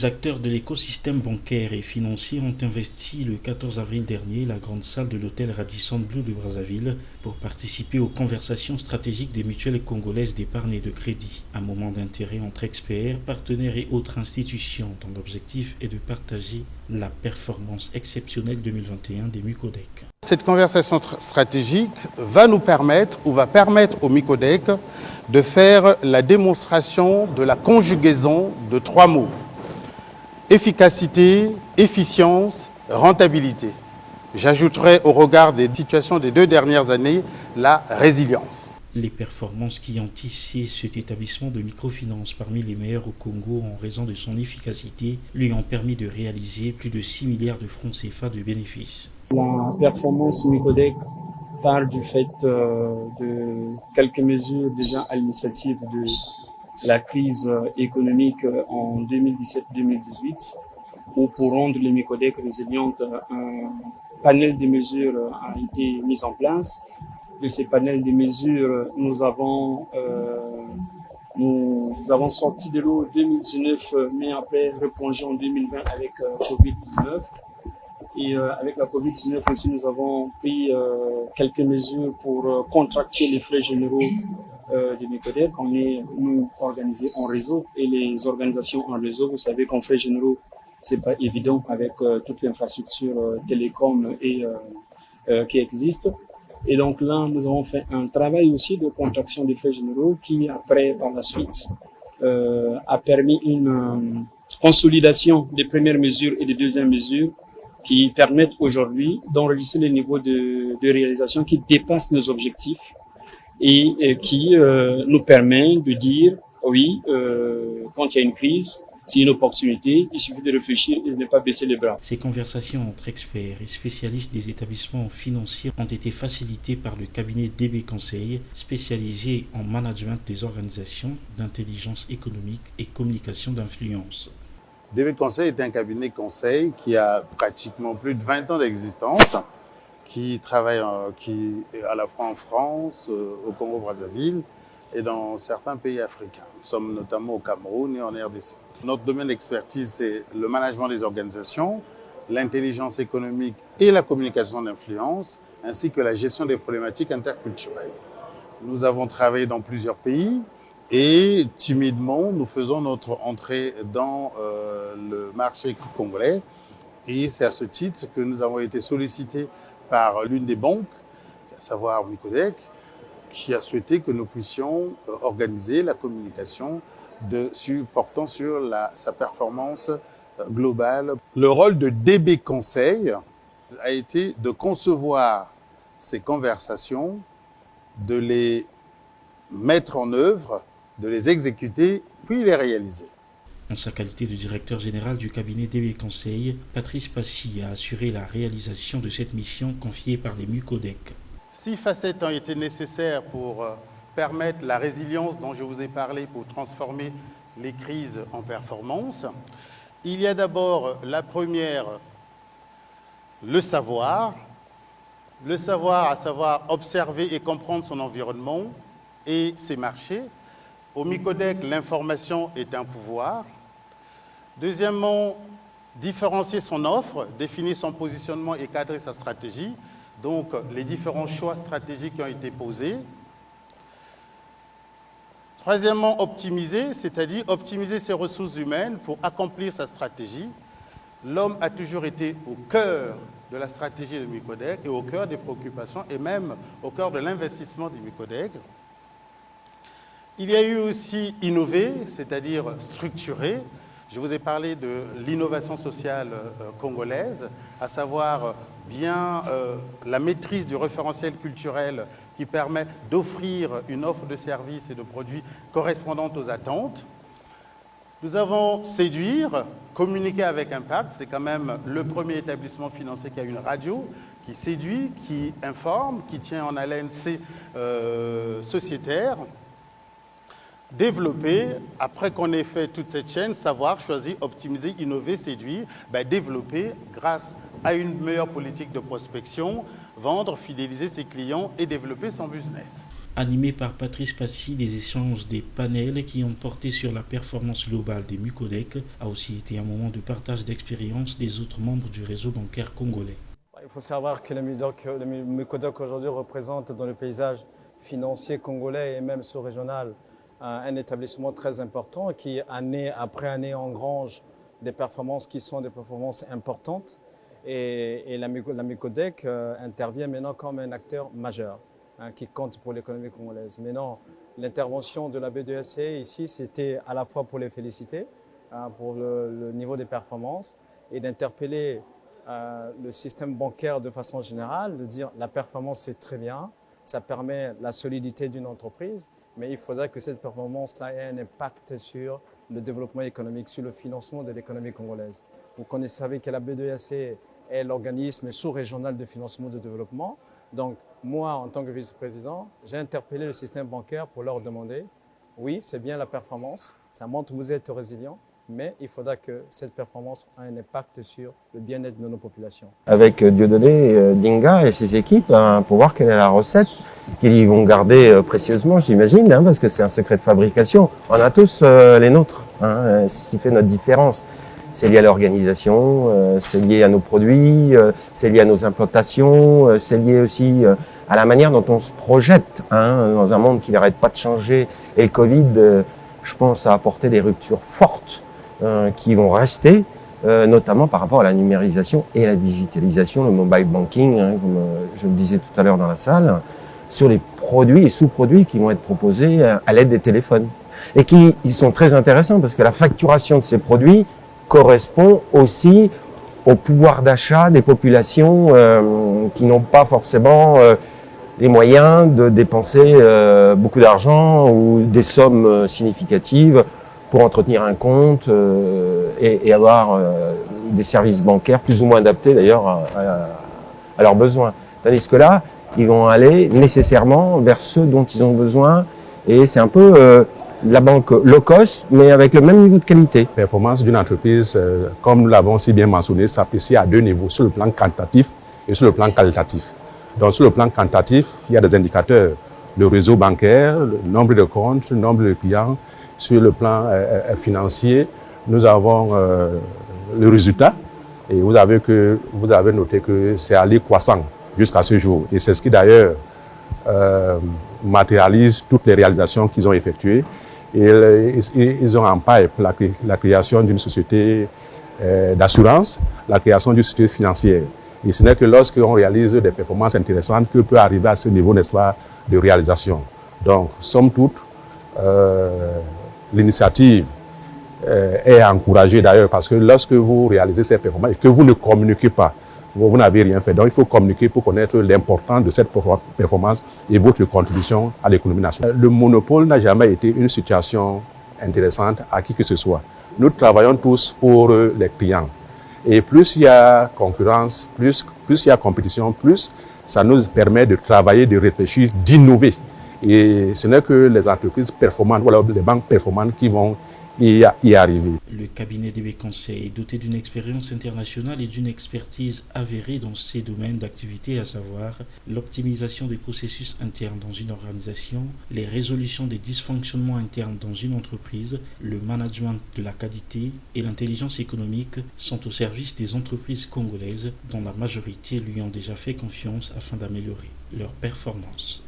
Les acteurs de l'écosystème bancaire et financier ont investi le 14 avril dernier la grande salle de l'hôtel Radisson Blu de Brazzaville pour participer aux conversations stratégiques des mutuelles congolaises d'épargne et de crédit. Un moment d'intérêt entre experts, partenaires et autres institutions dont l'objectif est de partager la performance exceptionnelle 2021 des Micodec. Cette conversation stratégique va nous permettre ou va permettre aux Micodec de faire la démonstration de la conjugaison de trois mots: efficacité, efficience, rentabilité. J'ajouterai au regard des situations des 2 dernières années, la résilience. Les performances qui ont tissé cet établissement de microfinance parmi les meilleurs au Congo en raison de son efficacité lui ont permis de réaliser plus de 6 milliards de francs CFA de bénéfices. La performance Micodec part du fait de quelques mesures déjà à l'initiative de la crise économique en 2017-2018, où pour rendre les Micodec résilientes, un panel de mesures a été mis en place. De ces panels de mesures, nous avons sorti de l'eau 2019, mais après replongé en 2020 avec Covid-19. Et avec la Covid-19 aussi, nous avons pris quelques mesures pour contracter les frais généraux des Micodec. On est, nous, organisés en réseau, et les organisations en réseau, vous savez qu'en frais généraux, c'est pas évident avec toute l'infrastructure télécom et qui existe. Et donc là, nous avons fait un travail aussi de contraction des frais généraux qui, après, par la suite, a permis une consolidation des premières mesures et des deuxièmes mesures qui permettent aujourd'hui d'enregistrer les niveaux de réalisation qui dépassent nos objectifs et qui nous permet de dire, oui, quand il y a une crise, c'est une opportunité, il suffit de réfléchir et de ne pas baisser les bras. Ces conversations entre experts et spécialistes des établissements financiers ont été facilitées par le cabinet DB Conseil, spécialisé en management des organisations, d'intelligence économique et communication d'influence. DB Conseil est un cabinet conseil qui a pratiquement plus de 20 ans d'existence, qui travaille à la fois en France, au Congo-Brazzaville et dans certains pays africains. Nous sommes notamment au Cameroun et en RDC. Notre domaine d'expertise, c'est le management des organisations, l'intelligence économique et la communication d'influence, ainsi que la gestion des problématiques interculturelles. Nous avons travaillé dans plusieurs pays et timidement, nous faisons notre entrée dans le marché congolais. Et c'est à ce titre que nous avons été sollicités par l'une des banques, à savoir Micodec, qui a souhaité que nous puissions organiser la communication portant sur sa performance globale. Le rôle de DB Conseil a été de concevoir ces conversations, de les mettre en œuvre, de les exécuter, puis les réaliser. En sa qualité de directeur général du cabinet DB Conseil, Patrice Passy a assuré la réalisation de cette mission confiée par les Micodec. 6 facettes ont été nécessaires pour permettre la résilience dont je vous ai parlé, pour transformer les crises en performance. Il y a d'abord la première, le savoir. Le savoir, à savoir observer et comprendre son environnement et ses marchés. Au Micodec, l'information est un pouvoir. Deuxièmement, différencier son offre, définir son positionnement et cadrer sa stratégie. Donc, les différents choix stratégiques qui ont été posés. Troisièmement, optimiser, c'est-à-dire optimiser ses ressources humaines pour accomplir sa stratégie. L'homme a toujours été au cœur de la stratégie de Micodec et au cœur des préoccupations et même au cœur de l'investissement du Micodec. Il y a eu aussi innover, c'est-à-dire structurer. Je vous ai parlé de l'innovation sociale congolaise, à savoir bien la maîtrise du référentiel culturel qui permet d'offrir une offre de services et de produits correspondante aux attentes. Nous avons séduire, communiquer avec impact. C'est quand même le premier établissement financier qui a une radio, qui séduit, qui informe, qui tient en haleine ses sociétaires. Développer, après qu'on ait fait toute cette chaîne, savoir, choisir, optimiser, innover, séduire, développer grâce à une meilleure politique de prospection, vendre, fidéliser ses clients et développer son business. Animé par Patrice Passy, les échanges des panels qui ont porté sur la performance globale des Mucodec a aussi été un moment de partage d'expérience des autres membres du réseau bancaire congolais. Il faut savoir que les Mucodec aujourd'hui représentent dans le paysage financier congolais et même sous-régional un établissement très important qui, année après année, engrange des performances qui sont des performances importantes. Et la Mucodec intervient maintenant comme un acteur majeur qui compte pour l'économie congolaise. Maintenant, l'intervention de la BDSC ici, c'était à la fois pour les féliciter pour le niveau des performances et d'interpeller le système bancaire de façon générale, de dire la performance c'est très bien, ça permet la solidité d'une entreprise, mais il faudrait que cette performance-là ait un impact sur le développement économique, sur le financement de l'économie congolaise. Vous savez que la BDSC est l'organisme sous-régional de financement de développement. Donc, moi, en tant que vice-président, j'ai interpellé le système bancaire pour leur demander, oui, c'est bien la performance, ça montre que vous êtes résilient, mais il faudra que cette performance ait un impact sur le bien-être de nos populations. Avec Dieudonné Dinga et ses équipes, pour voir quelle est la recette qu'ils vont garder précieusement, j'imagine, parce que c'est un secret de fabrication. On a tous les nôtres, ce qui fait notre différence. C'est lié à l'organisation, c'est lié à nos produits, c'est lié à nos implantations, c'est lié aussi à la manière dont on se projette dans un monde qui n'arrête pas de changer. Et le Covid, je pense, a apporté des ruptures fortes qui vont rester, notamment par rapport à la numérisation et la digitalisation, le mobile banking, comme je le disais tout à l'heure dans la salle, sur les produits et sous-produits qui vont être proposés à l'aide des téléphones. Et ils sont très intéressants parce que la facturation de ces produits correspond aussi au pouvoir d'achat des populations qui n'ont pas forcément les moyens de dépenser beaucoup d'argent ou des sommes significatives pour entretenir un compte et avoir des services bancaires plus ou moins adaptés d'ailleurs à leurs besoins. Tandis que là, ils vont aller nécessairement vers ceux dont ils ont besoin et c'est un peu la banque low cost, mais avec le même niveau de qualité. La performance d'une entreprise, comme nous l'avons si bien mentionné, s'apprécie à deux niveaux, sur le plan quantitatif et sur le plan qualitatif. Donc sur le plan quantitatif, il y a des indicateurs, le réseau bancaire, le nombre de comptes, le nombre de clients. Sur le plan financier, nous avons le résultat et vous avez noté que c'est allé croissant jusqu'à ce jour. Et c'est ce qui d'ailleurs matérialise toutes les réalisations qu'ils ont effectuées. Et ils ont en pipe la création d'une société d'assurance, la création d'une société financière. Et ce n'est que lorsqu'on réalise des performances intéressantes que peut arriver à ce niveau, n'est-ce pas, de réalisation. Donc, somme toute, l'initiative est encouragée d'ailleurs parce que lorsque vous réalisez ces performances et que vous ne communiquez pas, vous n'avez rien fait. Donc, il faut communiquer pour connaître l'importance de cette performance et votre contribution à l'économie nationale. Le monopole n'a jamais été une situation intéressante à qui que ce soit. Nous travaillons tous pour les clients. Et plus il y a concurrence, plus il y a compétition, plus ça nous permet de travailler, de réfléchir, d'innover. Et ce n'est que les entreprises performantes, voilà, les banques performantes qui vont y arriver. Le cabinet DB Conseil est doté d'une expérience internationale et d'une expertise avérée dans ces domaines d'activité, à savoir l'optimisation des processus internes dans une organisation, les résolutions des dysfonctionnements internes dans une entreprise, le management de la qualité et l'intelligence économique sont au service des entreprises congolaises dont la majorité lui ont déjà fait confiance afin d'améliorer leur performance.